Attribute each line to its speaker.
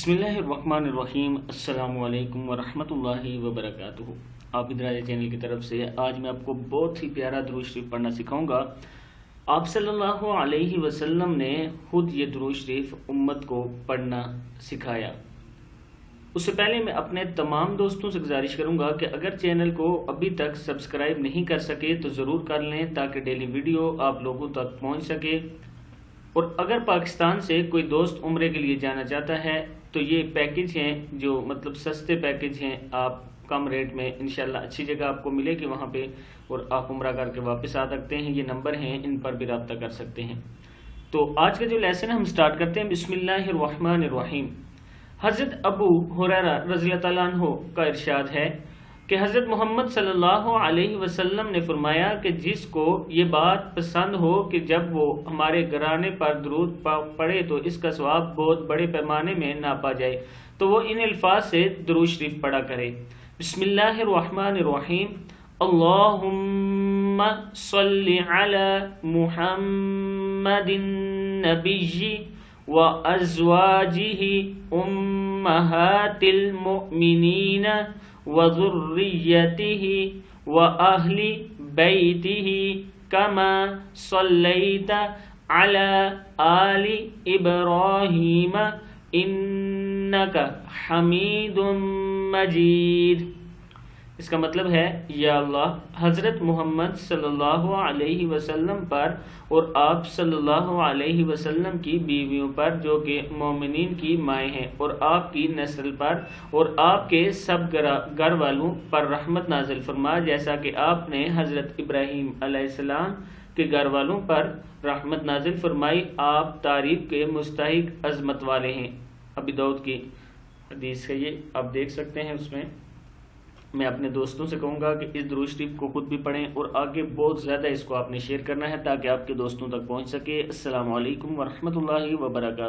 Speaker 1: बिस्मिल्लाहिर्रहमानिर्रहीम। अस्सलामु अलैकुम वरहमतुल्लाहि वबरकातुहू। आप इदराज चैनल की तरफ से आज मैं आपको बहुत ही प्यारा दुरूद शरीफ पढ़ना सिखाऊंगा। आप सल्लल्लाहु अलैहि वसल्लम ने खुद ये दुरूद शरीफ उम्मत को पढ़ना सिखाया। उससे पहले मैं अपने तमाम दोस्तों से गुजारिश करूंगा कि अगर चैनल को अभी तक सब्सक्राइब नहीं कर सके तो ज़रूर कर लें ताकि डेली वीडियो आप लोगों तक पहुंच सके। और अगर पाकिस्तान से कोई दोस्त उम्रे के लिए जाना चाहता है तो ये पैकेज हैं जो मतलब सस्ते पैकेज हैं, आप कम रेट में इंशाल्लाह अच्छी जगह आपको मिलेगी वहाँ पे और आप उम्रा करके वापस आ सकते हैं। ये नंबर हैं, इन पर भी रब्ता कर सकते हैं। तो आज का जो लेसन है हम स्टार्ट करते हैं। बिस्मिल्लाहिर्रहमानिर्रहीम। हज़रत अबू हुरैरा रज़ियल्लाहु ताला अन्हु का इरशाद है कि हज़रत मोहम्मद सल्लल्लाहु अलैहि वसल्लम ने फरमाया कि जिसको ये बात पसंद हो कि जब वो हमारे घराने पर दुरूद पढ़े तो इसका सवाब बहुत बड़े पैमाने में नापा जाए तो वो इन अल्फाज से दुरूद शरीफ पढ़ा करे। बिस्मिल्लाहिर्रहमानिर्रहीम। अल्लाहुम्मा सल्लि अला मुहम्मदिन नबिय्यि व अज़वाजिहि उम्महातिल मुमिनीन व ज़ुर्रिय्यतिहि व अहली बैतिहि कमा सल्लैता अला आलि इब्राहीम इन्नका हमीदुम मजीद। इसका मतलब है, या अल्लाह हज़रत मोहम्मद सल्लल्लाहु अलैहि वसल्लम पर और आप सल्लल्लाहु अलैहि वसल्लम की बीवियों पर जो कि मोमिनीन की माएँ हैं और आपकी नस्ल पर और आपके सब घर वालों पर रहमत नाजिल फरमा जैसा कि आपने हज़रत इब्राहीम अलैहिस्सलाम के घर वालों पर रहमत नाजिल फरमाई। आप तारीफ के मुस्तहिक अज़मत वाले हैं। अबी दाऊद की हदीस है, ये आप देख सकते हैं। उसमें मैं अपने दोस्तों से कहूँगा कि इस दुरूद शरीफ को खुद भी पढ़ें और आगे बहुत ज़्यादा इसको आपने शेयर करना है ताकि आपके दोस्तों तक पहुँच सके। अस्सलामु अलैकुम वरहमतुल्लाहि वबरकातुहू।